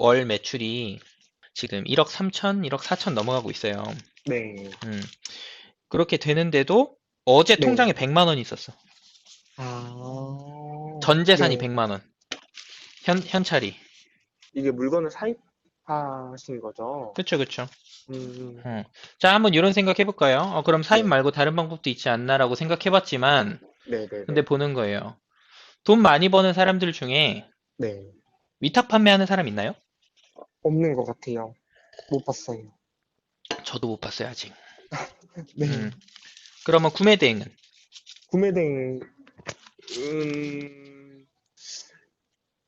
월 매출이 지금 1억 3천, 1억 4천 넘어가고 있어요. 네. 음, 그렇게 되는데도 어제 통장에 네. 100만 원이 있었어. 아, 전 재산이 네. 100만 원. 현찰이. 이게 물건을 사입하신 거죠? 그쵸, 그쵸. 음, 어. 자, 한번 이런 생각 해볼까요? 그럼 사입 네. 말고 다른 방법도 있지 않나라고 생각해봤지만, 근데 네네네. 보는 거예요. 돈 많이 버는 사람들 중에 네. 위탁 판매하는 사람 있나요? 없는 것 같아요. 못 봤어요. 저도 못 봤어요, 아직. 네. 그러면 구매 대행은? 구매대행,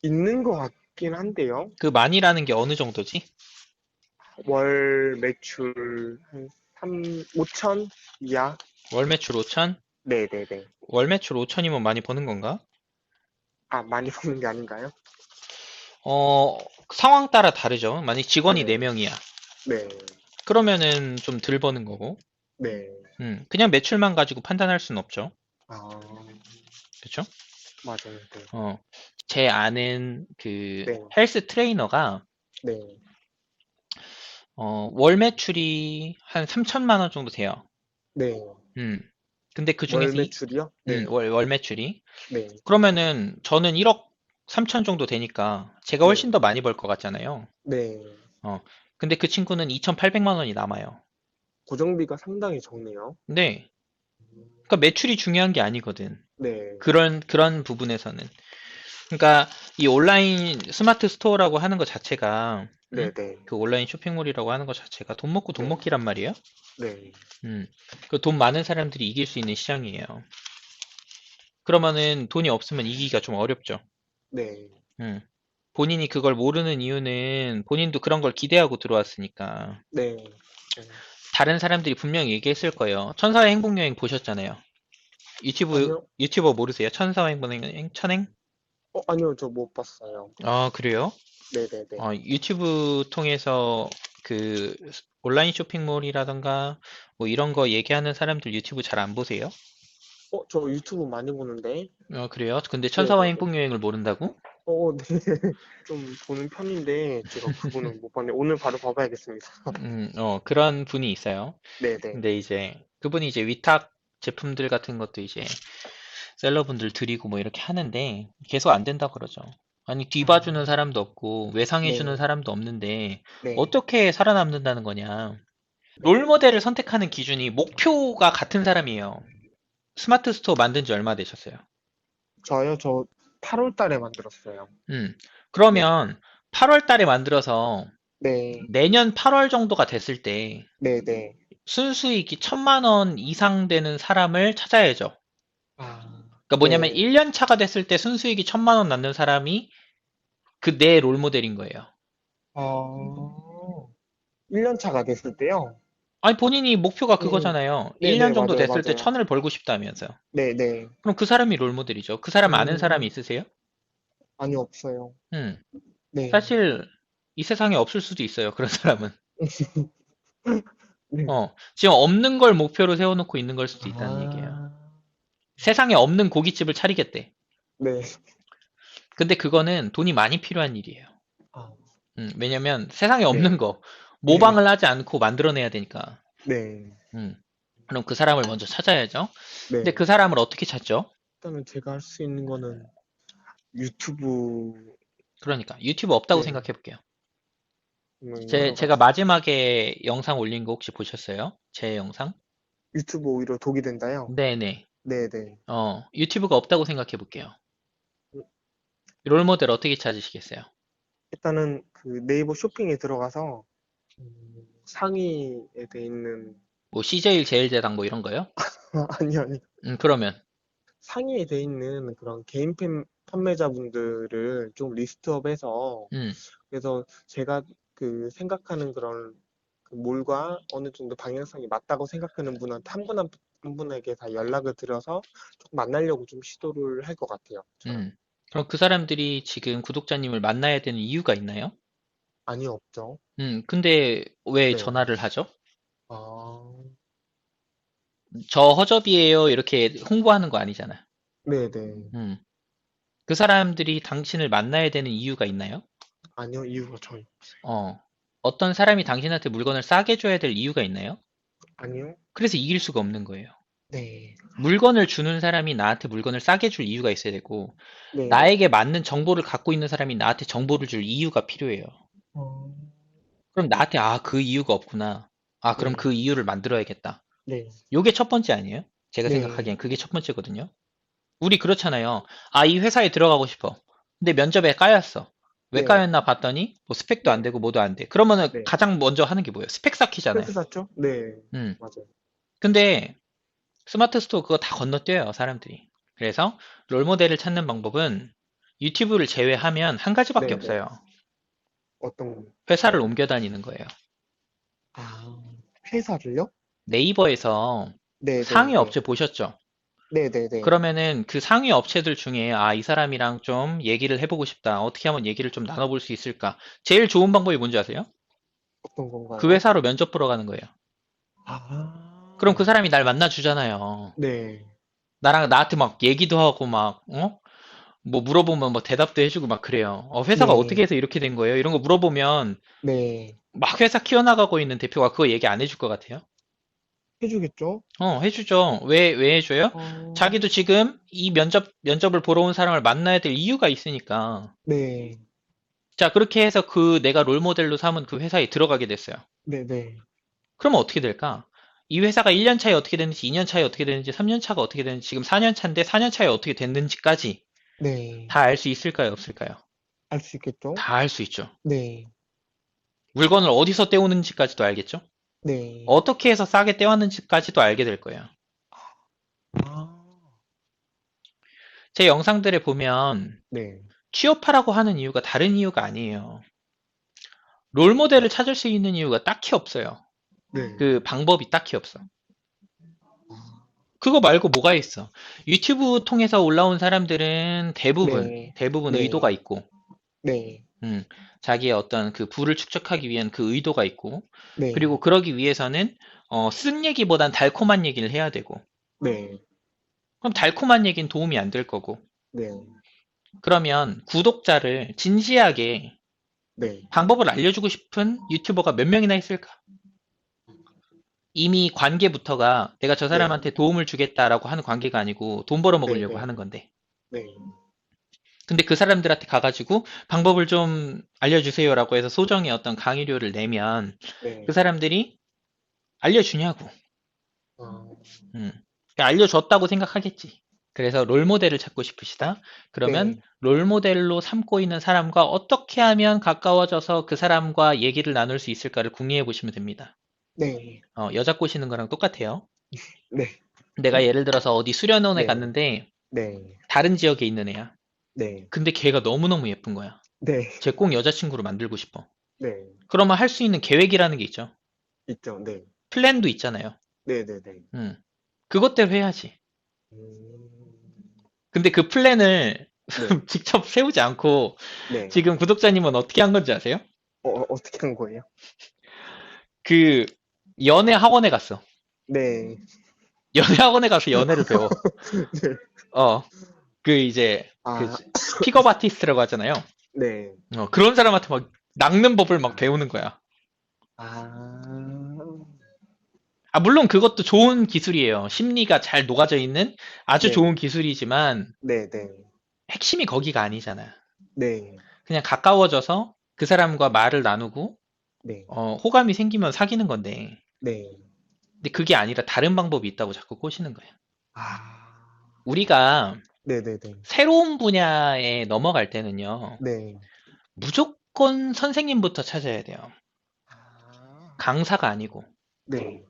있는 것 같긴 한데요. 그 많이라는 게 어느 정도지? 월 매출 한 5천 이하? 월 매출 5천? 네네네. 월 매출 5천이면 많이 버는 건가? 아, 많이 버는 게 아닌가요? 어, 상황 따라 다르죠. 만약 직원이 네. 4명이야. 네. 그러면은 좀 덜 버는 거고. 네. 그냥 매출만 가지고 판단할 수는 없죠. 아, 그쵸? 맞아요. 네. 어, 제 아는 그 네. 헬스 트레이너가 네. 월 매출이 한 3천만 원 정도 돼요. 네. 음. 근데 그 월 중에서 매출이요? 네. 월 매출이. 네. 그러면은 저는 1억 3천 정도 되니까 제가 네. 훨씬 더 많이 벌 것 같잖아요. 네. 어. 근데 그 친구는 2,800만 원이 남아요. 고정비가 상당히 적네요. 근데 그러니까 매출이 중요한 게 아니거든. 네. 그런 부분에서는. 그러니까 이 온라인 스마트 스토어라고 하는 것 자체가 네네. 그 온라인 쇼핑몰이라고 하는 것 자체가 돈 먹고 돈 네. 먹기란 말이에요. 네. 그 돈 많은 사람들이 이길 수 있는 시장이에요. 그러면은 돈이 없으면 이기기가 좀 어렵죠. 네. 음. 본인이 그걸 모르는 이유는 본인도 그런 걸 기대하고 들어왔으니까. 네. 네. 다른 사람들이 분명히 얘기했을 거예요. 천사의 행복여행 보셨잖아요. 아니요. 유튜버 모르세요? 천사의 행복여행, 천행? 아니요. 저 못 봤어요. 아, 그래요? 네네네. 유튜브 통해서 그 온라인 쇼핑몰이라던가 뭐 이런 거 얘기하는 사람들 유튜브 잘 안 보세요? 저 유튜브 많이 보는데. 그래요? 근데 천사와 네네네. 행복여행을 모른다고? 네. 좀 보는 편인데, 제가 그분은 못 봤는데, 오늘 바로 봐봐야겠습니다. 그런 분이 있어요. 네네. 근데 이제 그분이 이제 위탁 제품들 같은 것도 이제 셀러분들 드리고 뭐 이렇게 하는데 계속 안 된다 그러죠. 아니, 뒤봐주는 아, 사람도 없고 외상해주는 네. 사람도 없는데 네. 어떻게 살아남는다는 거냐. 롤 네. 모델을 선택하는 기준이 목표가 같은 사람이에요. 스마트 스토어 만든 지 얼마 되셨어요? 저 8월 달에 만들었어요. 음. 네. 그러면 8월 달에 만들어서 네. 내년 8월 정도가 됐을 때 네네. 순수익이 1,000만 원 이상 되는 사람을 찾아야죠. 아, 그러니까 뭐냐면 네. 1년 차가 됐을 때 순수익이 1,000만 원 남는 사람이 그 내 롤 모델인 거예요. 아, 1년 차가 됐을 때요? 아니, 본인이 목표가 음, 그거잖아요. 네네, 1년 정도 맞아요, 됐을 때 맞아요. 1,000을 벌고 싶다면서요. 네네. 그럼 그 사람이 롤 모델이죠. 그 사람 아는 사람이 음, 있으세요? 아니, 없어요. 음. 네. 사실 이 세상에 없을 수도 있어요. 그런 사람은. 네. 지금 없는 걸 목표로 세워놓고 있는 걸 수도 있다는 얘기예요. 아, 세상에 없는 고깃집을 차리겠대. 네. 근데 그거는 돈이 많이 필요한 일이에요. 아, 왜냐면 세상에 없는 네. 거 네. 모방을 하지 않고 만들어내야 되니까. 네. 음. 그럼 그 사람을 먼저 찾아야죠. 근데 네. 그 사람을 어떻게 찾죠? 일단은 제가 할 수 있는 거는 유튜브, 그러니까 유튜브 없다고 네. 생각해 볼게요. 여러 제가 가지. 마지막에 영상 올린 거 혹시 보셨어요? 제 영상? 유튜브 오히려 독이 된다요? 네네. 네네. 유튜브가 없다고 생각해 볼게요. 롤 모델 어떻게 찾으시겠어요? 일단은 그 네이버 쇼핑에 들어가서 상위에 돼 있는 뭐 CJ 제일제당 뭐 이런 거요? 아니 그러면 상위에 돼 있는 그런 개인 판매자분들을 좀 리스트업해서 음, 그래서 제가 그 생각하는 그런 그 몰과 어느 정도 방향성이 맞다고 생각하는 분한테 한 분에게 다 연락을 드려서 조금 만나려고 좀 시도를 할 것 같아요. 저는. 음. 그럼 그 사람들이 지금 구독자님을 만나야 되는 이유가 있나요? 아니 없죠. 근데 왜 네. 전화를 하죠? 아, 저 허접이에요. 이렇게 홍보하는 거 아니잖아. 네네. 음. 그 사람들이 당신을 만나야 되는 이유가 있나요? 아니요, 이유가 전혀. 어떤 사람이 당신한테 물건을 싸게 줘야 될 이유가 있나요? 아니요. 그래서 이길 수가 없는 거예요. 네. 물건을 주는 사람이 나한테 물건을 싸게 줄 이유가 있어야 되고, 네. 나에게 맞는 정보를 갖고 있는 사람이 나한테 정보를 줄 이유가 필요해요. 어, 그럼 나한테, 그 이유가 없구나. 그럼 네. 그 이유를 만들어야겠다. 네. 요게 첫 번째 아니에요? 제가 네. 생각하기엔 그게 첫 번째거든요. 우리 그렇잖아요. 이 회사에 들어가고 싶어. 근데 면접에 까였어. 왜 네. 까였나 봤더니, 뭐 스펙도 안 네. 되고 뭐도 안 돼. 그러면은 네. 가장 먼저 하는 게 뭐예요? 스펙 쌓기잖아요. 팩스 샀죠? 네. 음. 맞아요. 근데 스마트 스토어 그거 다 건너뛰어요, 사람들이. 그래서 롤모델을 찾는 방법은 유튜브를 제외하면 한 가지밖에 네네. 없어요. 어떤 회사를 거요? 옮겨 다니는 거예요. 아, 회사를요? 네이버에서 상위 네네네. 업체 보셨죠? 네네네. 그러면은 그 상위 업체들 중에 이 사람이랑 좀 얘기를 해보고 싶다. 어떻게 하면 얘기를 좀 나눠볼 수 있을까? 제일 좋은 방법이 뭔지 아세요? 어떤 그 건가요? 회사로 면접 보러 가는 거예요. 그럼 그 아, 사람이 날 만나주잖아요. 네. 나한테 막 얘기도 하고 막, 뭐 물어보면 뭐 대답도 해주고 막 그래요. 회사가 어떻게 네. 해서 이렇게 된 거예요? 이런 거 물어보면 네. 막 회사 키워나가고 있는 대표가 그거 얘기 안 해줄 것 같아요? 해주겠죠? 해주죠. 왜 해줘요? 어, 자기도 지금 이 면접을 보러 온 사람을 만나야 될 이유가 있으니까. 네. 자, 그렇게 해서 내가 롤모델로 삼은 그 회사에 들어가게 됐어요. 네네. 그러면 어떻게 될까? 이 회사가 1년 차에 어떻게 됐는지, 2년 차에 어떻게 됐는지, 3년 차가 어떻게 됐는지, 지금 4년 차인데 4년 차에 어떻게 됐는지까지 네. 다 알 수 있을까요? 없을까요? 알 수 있겠죠? 다 알 수 있죠. 네. 물건을 어디서 떼오는지까지도 알겠죠? 네. 어떻게 해서 싸게 떼왔는지까지도 알게 될 거예요. 아, 제 영상들에 보면 네. 취업하라고 하는 이유가 다른 이유가 아니에요. 롤모델을 찾을 수 있는 이유가 딱히 없어요. 네. 그 방법이 딱히 없어. 그거 말고 뭐가 있어? 유튜브 통해서 올라온 사람들은 네. 대부분 의도가 네. 있고, 네. 음, 자기의 어떤 그 부를 축적하기 위한 그 의도가 있고, 네. 그리고 그러기 위해서는, 쓴 얘기보단 달콤한 얘기를 해야 되고, 네. 그럼 달콤한 얘기는 도움이 안 될 거고, 네. 그러면 구독자를 진지하게 네. 방법을 알려주고 싶은 유튜버가 몇 명이나 있을까? 이미 관계부터가 내가 저 네. 사람한테 도움을 주겠다라고 하는 관계가 아니고 돈 벌어 네. 먹으려고 네. 하는 건데. 네. 근데 그 사람들한테 가가지고 방법을 좀 알려주세요라고 해서 소정의 어떤 강의료를 내면 그 네. 사람들이 알려주냐고. 어, 음. 그러니까 알려줬다고 생각하겠지. 그래서 롤모델을 찾고 싶으시다? 그러면 네. 롤모델로 삼고 있는 사람과 어떻게 하면 가까워져서 그 사람과 얘기를 나눌 수 있을까를 궁리해 보시면 됩니다. 네. 여자 꼬시는 거랑 똑같아요. 네. 내가 예를 들어서 어디 수련원에 네. 갔는데 네. 다른 지역에 있는 애야. 네. 근데 걔가 너무너무 예쁜 거야. 네. 쟤 꼭 여자친구로 만들고 싶어. 네. 그러면 할 수 있는 계획이라는 게 있죠. 있죠. 네. 플랜도 있잖아요. 네네네. 음. 그것대로 해야지. 음, 근데 그 플랜을 네. 직접 세우지 않고 네. 지금 구독자님은 어떻게 한 건지 아세요? 어떻게 한 거예요? 그 연애 학원에 갔어. 네. 연애 학원에 가서 연애를 배워. 네. 어. 이제 그 아, 픽업 아티스트라고 하잖아요. 네. 그런 사람한테 막 낚는 법을 막 배우는 거야. 아, 물론 그것도 좋은 기술이에요. 심리가 잘 녹아져 있는 아주 네. 좋은 기술이지만 네네. 핵심이 거기가 아니잖아. 네. 그냥 가까워져서 그 사람과 말을 나누고 네. 호감이 생기면 사귀는 건데 네. 근데 그게 아니라 다른 방법이 있다고 자꾸 꼬시는 거예요. 아, 우리가 네네네. 새로운 분야에 넘어갈 때는요. 네. 무조건 선생님부터 찾아야 돼요. 아, 강사가 아니고. 네.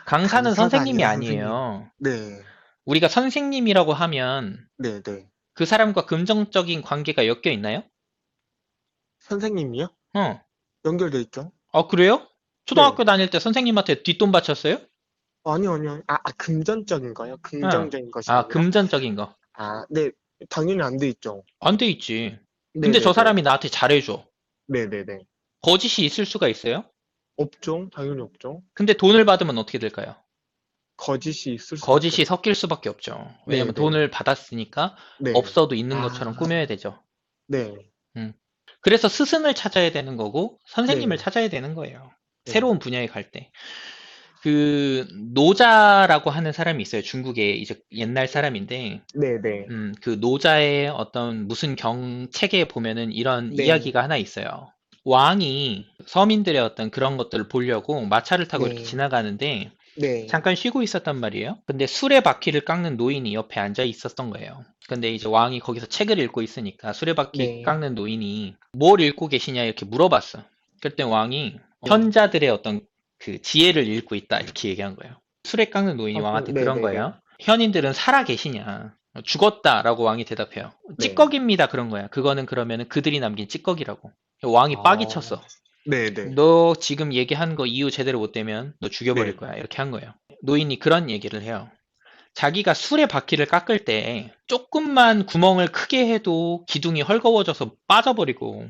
강사는 강사가 선생님이 아니라 선생님. 아니에요. 네. 우리가 선생님이라고 하면 네네. 그 사람과 긍정적인 관계가 엮여 있나요? 선생님이요? 어. 연결돼 있죠? 그래요? 네. 초등학교 다닐 때 선생님한테 뒷돈 바쳤어요? 아니요, 아니요. 금전적인 거요? 응. 긍정적인 것이 아니라? 금전적인 거. 네. 당연히 안 돼 있죠. 안 돼 있지. 근데 저 네네네. 사람이 나한테 잘해줘. 네네네. 거짓이 있을 수가 있어요? 없죠? 당연히 없죠. 근데 돈을 받으면 어떻게 될까요? 거짓이 있을 수밖에 거짓이 없죠. 섞일 수밖에 없죠. 왜냐면 네네. 돈을 받았으니까 네. 없어도 있는 것처럼 아, 꾸며야 되죠. 네. 음. 그래서 스승을 찾아야 되는 거고 선생님을 네, 찾아야 되는 거예요. 네, 새로운 분야에 갈 때. 그 노자라고 하는 사람이 있어요. 중국의 이제 옛날 사람인데 네, 네, 그 노자의 어떤 무슨 경책에 보면은 이런 네, 이야기가 하나 있어요. 왕이 서민들의 어떤 그런 것들을 보려고 마차를 타고 이렇게 네, 지나가는데 네, 잠깐 쉬고 있었단 말이에요. 근데 수레바퀴를 깎는 노인이 옆에 앉아 있었던 거예요. 근데 이제 왕이 거기서 책을 읽고 있으니까 수레바퀴 네, 깎는 노인이 뭘 읽고 계시냐 이렇게 물어봤어. 그때 왕이 네. 현자들의 어떤 그 지혜를 읽고 있다 이렇게 얘기한 거예요. 수레 깎는 노인이 왕한테 네, 그런 네, 네, 거예요. 현인들은 살아 계시냐? 죽었다라고 왕이 대답해요. 네. 찌꺼기입니다 그런 거야. 그거는 그러면은 그들이 남긴 찌꺼기라고. 왕이 빡이 아, 쳤어. 네, 네, 너 지금 얘기한 거 이유 제대로 못 대면 너 죽여버릴 네, 거야. 이렇게 한 거예요. 노인이 그런 얘기를 해요. 자기가 수레 바퀴를 깎을 때 조금만 구멍을 크게 해도 기둥이 헐거워져서 빠져버리고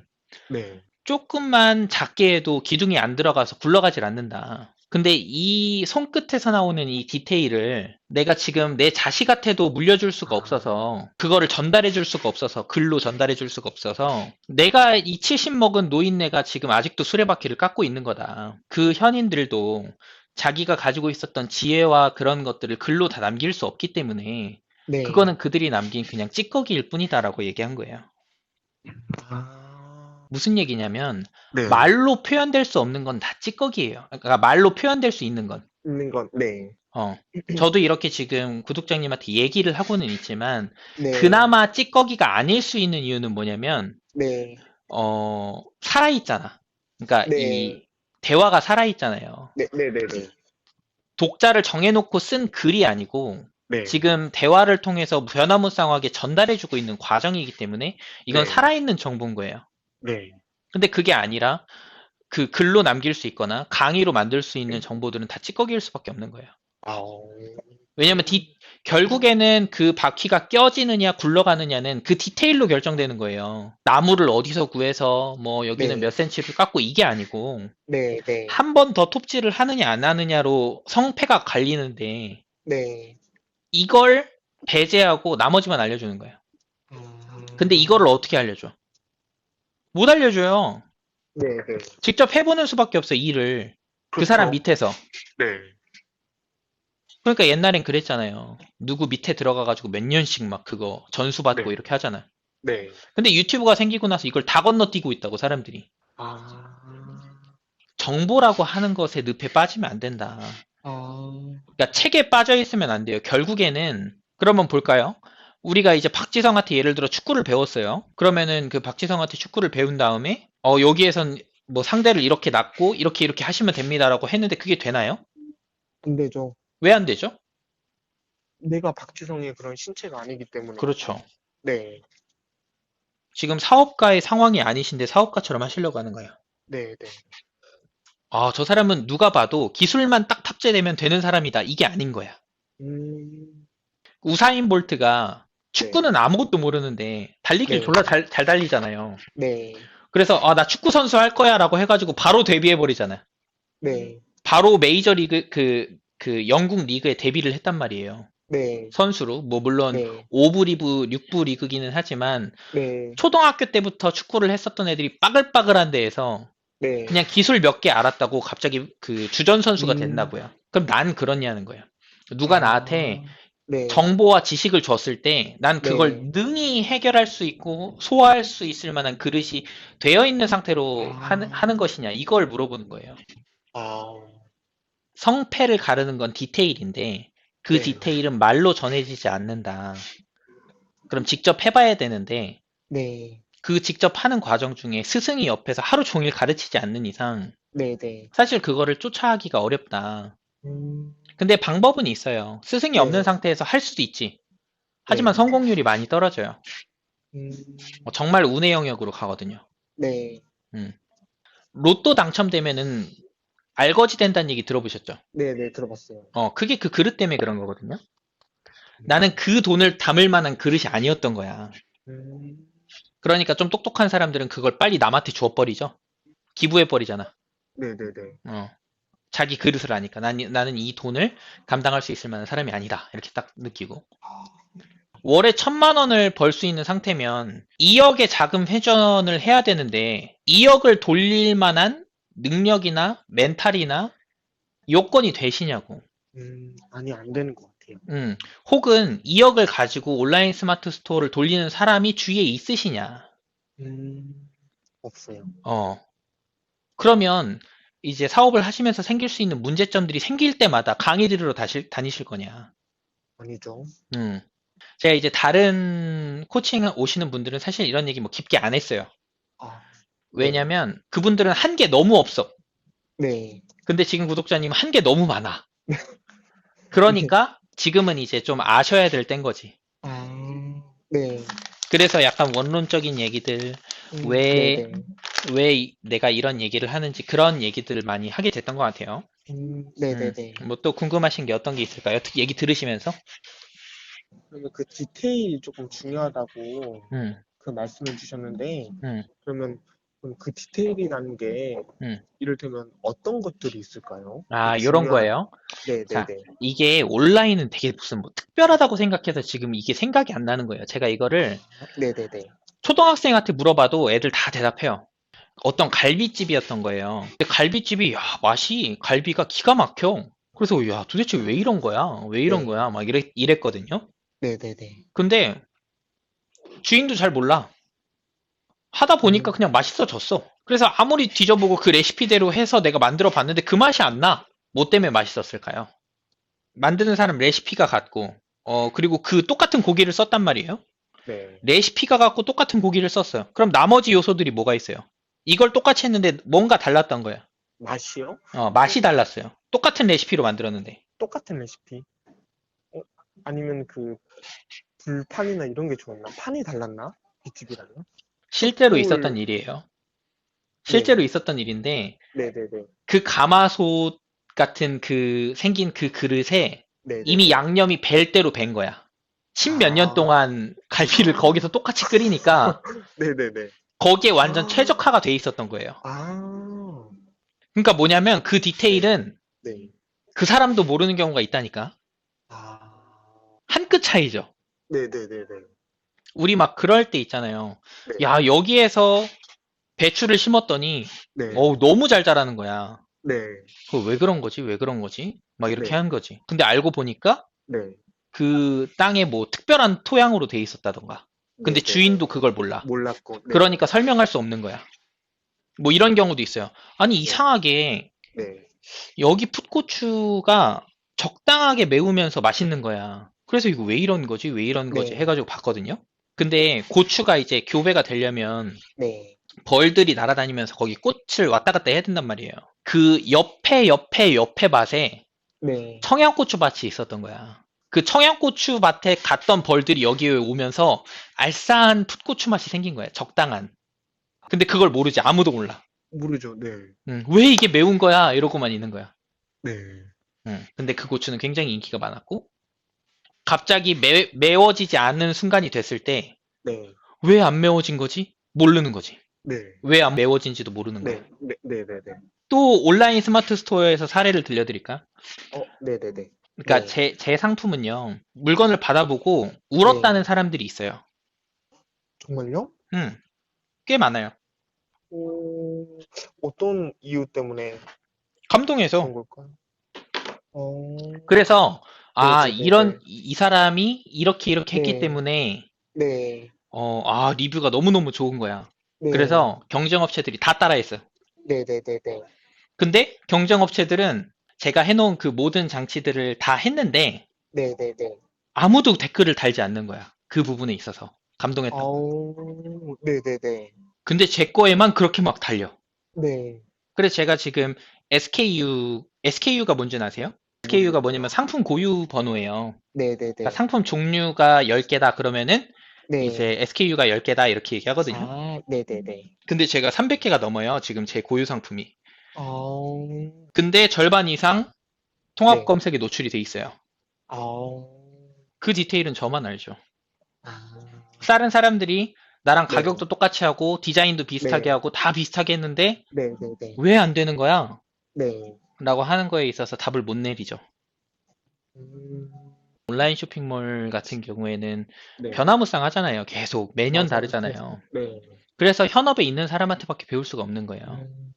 네, 조금만 작게 해도 기둥이 안 들어가서 굴러가질 않는다. 근데 이 손끝에서 나오는 이 디테일을 내가 지금 내 자식한테도 물려줄 수가 아, 없어서 그거를 전달해 줄 수가 없어서 글로 전달해 줄 수가 없어서 내가 이 70 먹은 노인네가 지금 아직도 수레바퀴를 깎고 있는 거다. 그 현인들도 자기가 가지고 있었던 지혜와 그런 것들을 글로 다 남길 수 없기 때문에 네, 그거는 그들이 남긴 그냥 찌꺼기일 뿐이다라고 얘기한 거예요. 아, 무슨 얘기냐면 네, 말로 표현될 수 없는 건 다 찌꺼기예요. 그러니까 말로 표현될 수 있는 건. 있는 건, 네, 어. 저도 이렇게 지금 구독자님한테 얘기를 하고는 있지만 네, 그나마 찌꺼기가 아닐 수 있는 이유는 뭐냐면 네, 살아있잖아. 그러니까 네, 이 대화가 살아있잖아요. 네, 네, 네, 네, 독자를 정해놓고 쓴 글이 아니고 네, 지금 대화를 통해서 변화무쌍하게 전달해주고 있는 과정이기 때문에 이건 네, 살아있는 정보인 거예요. 네, 근데 그게 아니라 그 글로 남길 수 있거나 강의로 만들 수 있는 정보들은 다 찌꺼기일 수밖에 없는 거예요. 아, 왜냐면 결국에는 그 바퀴가 껴지느냐 굴러가느냐는 그 디테일로 결정되는 거예요. 나무를 어디서 구해서 뭐 여기는 몇 네, 센치를 깎고 이게 아니고 네, 네, 한 번 더 톱질을 하느냐 안 하느냐로 성패가 갈리는데 네, 이걸 배제하고 나머지만 알려주는 거예요. 근데 이거를 음, 어떻게 알려줘? 못 알려줘요. 네, 네, 직접 해보는 수밖에 없어요, 일을. 그 사람 그렇죠, 밑에서. 네, 그러니까 옛날엔 그랬잖아요. 누구 밑에 들어가가지고 몇 년씩 막 그거 전수받고 네, 이렇게 하잖아요. 네, 근데 유튜브가 생기고 나서 이걸 다 건너뛰고 있다고 사람들이. 아, 정보라고 하는 것에 늪에 빠지면 안 된다. 아, 그러니까 책에 빠져 있으면 안 돼요. 결국에는 그러면 볼까요? 우리가 이제 박지성한테 예를 들어 축구를 배웠어요. 그러면은 그 박지성한테 축구를 배운 다음에 여기에선 뭐 상대를 이렇게 놨고 이렇게 하시면 됩니다라고 했는데 그게 되나요? 안 되죠. 왜 안 되죠? 내가 박지성의 그런 신체가 아니기 때문에, 그렇죠. 네, 지금 사업가의 상황이 아니신데 사업가처럼 하시려고 하는 거예요. 네, 네, 아, 저 사람은 누가 봐도 기술만 딱 탑재되면 되는 사람이다. 이게 아닌 거야. 음, 우사인 볼트가 네, 축구는 아무것도 모르는데 달리기를 네, 졸라 잘 달리잖아요. 네, 그래서 나 축구 선수 할 거야라고 해가지고 바로 데뷔해 버리잖아요. 네, 바로 메이저 리그 그 영국 리그에 데뷔를 했단 말이에요. 네, 선수로 뭐 물론 네, 5부 리그, 6부 리그기는 하지만 네, 초등학교 때부터 축구를 했었던 애들이 빠글빠글한 데에서 네, 그냥 기술 몇 개 알았다고 갑자기 그 주전 선수가 음, 된다고요. 그럼 난 그렇냐는 거예요. 누가 나한테 아, 네, 정보와 지식을 줬을 때 난 그걸 네, 능히 해결할 수 있고 소화할 수 있을 만한 그릇이 되어 있는 상태로 하는 아, 것이냐 이걸 물어보는 거예요. 아, 성패를 가르는 건 디테일인데 그 네, 디테일은 말로 전해지지 않는다. 그럼 직접 해봐야 되는데 네, 그 직접 하는 과정 중에 스승이 옆에서 하루 종일 가르치지 않는 이상 네, 네, 사실 그거를 쫓아하기가 어렵다. 음, 근데 방법은 있어요. 스승이 없는 네, 상태에서 할 수도 있지. 하지만 네, 성공률이 많이 떨어져요. 음, 정말 운의 영역으로 가거든요. 네, 음. 로또 당첨되면은 알거지 된다는 얘기 들어보셨죠? 네, 네, 들어봤어요. 그게 그 그릇 때문에 그런 거거든요. 나는 음, 그 돈을 담을 만한 그릇이 아니었던 거야. 음, 그러니까 좀 똑똑한 사람들은 그걸 빨리 남한테 주어버리죠. 기부해버리잖아. 네, 네, 네. 어. 자기 그릇을 아니까. 나는 이 돈을 감당할 수 있을 만한 사람이 아니다. 이렇게 딱 느끼고. 월에 1,000만 원을 벌 수 있는 상태면 2억의 자금 회전을 해야 되는데 2억을 돌릴 만한 능력이나 멘탈이나 요건이 되시냐고. 아니, 안 되는 것 같아요. 혹은 2억을 가지고 온라인 스마트 스토어를 돌리는 사람이 주위에 있으시냐. 없어요. 그러면 이제 사업을 하시면서 생길 수 있는 문제점들이 생길 때마다 강의 들으러 다니실 거냐. 아니죠. 음. 제가 이제 다른 코칭 오시는 분들은 사실 이런 얘기 뭐 깊게 안 했어요. 아, 네. 왜냐면 그분들은 한 게 너무 없어. 네. 근데 지금 구독자님은 한 게 너무 많아. 네. 그러니까 지금은 이제 좀 아셔야 될 땐 거지. 네. 그래서 약간 원론적인 얘기들, 왜, 네네. 내가 이런 얘기를 하는지 그런 얘기들을 많이 하게 됐던 것 같아요. 네네네. 뭐 또 궁금하신 게 어떤 게 있을까요? 얘기 들으시면서? 그러면 그 디테일이 조금 중요하다고 음, 그 말씀해 주셨는데, 음, 그러면 그럼 그 디테일이라는 게 음. 이를테면 어떤 것들이 있을까요? 그 아, 요런 중요한, 거예요. 자, 네네네. 이게 온라인은 되게 무슨 뭐 특별하다고 생각해서 지금 이게 생각이 안 나는 거예요. 제가 이거를 네네네. 초등학생한테 물어봐도 애들 다 대답해요. 어떤 갈비집이었던 거예요. 근데 갈비집이, 야, 맛이, 갈비가 기가 막혀. 그래서, 야, 도대체 왜 이런 거야? 왜 이런 네. 거야? 막 이랬거든요. 네네네. 근데 주인도 잘 몰라. 하다 보니까 음, 그냥 맛있어졌어. 그래서 아무리 뒤져보고 그 레시피대로 해서 내가 만들어 봤는데 그 맛이 안 나. 뭐 때문에 맛있었을까요? 만드는 사람 레시피가 같고, 그리고 그 똑같은 고기를 썼단 말이에요. 네. 레시피가 같고 똑같은 고기를 썼어요. 그럼 나머지 요소들이 뭐가 있어요? 이걸 똑같이 했는데 뭔가 달랐던 거야. 맛이요? 맛이 달랐어요. 똑같은 레시피로 만들었는데. 똑같은 레시피? 어, 아니면 그 불판이나 이런 게 좋았나? 판이 달랐나? 이 집이랑요? 실제로 숯불, 있었던 일이에요. 실제로 네. 있었던 일인데, 네네네. 그 가마솥 같은 그 생긴 그 그릇에 이미 네네네. 양념이 벨 대로 밴 거야. 십몇 년 아, 동안 갈비를 거기서 똑같이 끓이니까 네네네. 거기에 완전 아, 최적화가 돼 있었던 거예요. 아, 그러니까 뭐냐면 그 네, 디테일은 네. 그 사람도 모르는 경우가 있다니까. 아, 한 끗 차이죠. 네네네네. 우리 막 그럴 때 있잖아요. 네, 야, 여기에서 배추를 심었더니, 네, 너무 잘 자라는 거야. 네, 그거 왜 그런 거지? 왜 그런 거지? 막 이렇게 네, 하는 거지. 근데 알고 보니까 네, 그 땅에 뭐 특별한 토양으로 돼 있었다던가. 근데 네네네. 주인도 그걸 몰라. 몰랐고, 네, 그러니까 설명할 수 없는 거야. 뭐 이런 경우도 있어요. 아니, 네, 이상하게 네. 여기 풋고추가 적당하게 매우면서 맛있는 거야. 그래서 이거 왜 이런 거지? 왜 이런 거지? 네, 해가지고 봤거든요. 근데 고추가 이제 교배가 되려면 네. 벌들이 날아다니면서 거기 꽃을 왔다 갔다 해야 된단 말이에요. 그 옆에 밭에 네. 청양고추 밭이 있었던 거야. 그 청양고추 밭에 갔던 벌들이 여기에 오면서 알싸한 풋고추 맛이 생긴 거야. 적당한. 근데 그걸 모르지. 아무도 몰라. 모르죠. 네, 왜 이게 매운 거야? 이러고만 있는 거야. 네, 근데 그 고추는 굉장히 인기가 많았고, 갑자기 매워지지 않는 순간이 됐을 때, 네, 왜 안 매워진 거지? 모르는 거지. 네, 왜 안 매워진지도 모르는 거야. 네, 네, 네, 네, 네. 또 온라인 스마트 스토어에서 사례를 들려드릴까? 네네네. 그러니까 네, 제 상품은요, 물건을 받아보고 울었다는 네. 사람들이 있어요. 정말요? 음, 꽤 많아요. 어떤 이유 때문에 감동해서. 그런 걸까요? 어, 그래서, 아, 네네네네. 이 사람이 이렇게 했기 네, 때문에, 네, 리뷰가 너무너무 좋은 거야. 네, 그래서 경쟁업체들이 다 따라했어요. 네네네네. 근데 경쟁업체들은 제가 해놓은 그 모든 장치들을 다 했는데, 네네네. 아무도 댓글을 달지 않는 거야. 그 부분에 있어서. 감동했다고. 네네네. 근데 제 거에만 그렇게 막 달려. 네. 그래서 제가 지금 SKU가 뭔지는 아세요? SKU가 뭐냐면 모르겠어요. 상품 고유 번호예요. 그러니까 네네네. 상품 종류가 10개다 그러면은 이제 네. SKU가 10개다 이렇게 얘기하거든요. 네네네. 근데 제가 300개가 넘어요. 지금 제 고유 상품이. 어, 근데 절반 이상 통합 네. 검색에 노출이 돼 있어요. 어, 그 디테일은 저만 알죠. 아, 다른 사람들이 나랑 네. 가격도 똑같이 하고 디자인도 비슷하게 네. 하고 다 비슷하게 했는데 네네네. 왜 안 되는 거야? 네. 라고 하는 거에 있어서 답을 못 내리죠. 음, 온라인 쇼핑몰 같은 경우에는 네, 변화무쌍하잖아요. 계속 매년 맞아요. 계속, 다르잖아요. 네. 그래서 현업에 있는 사람한테밖에 배울 수가 없는 거예요. 음,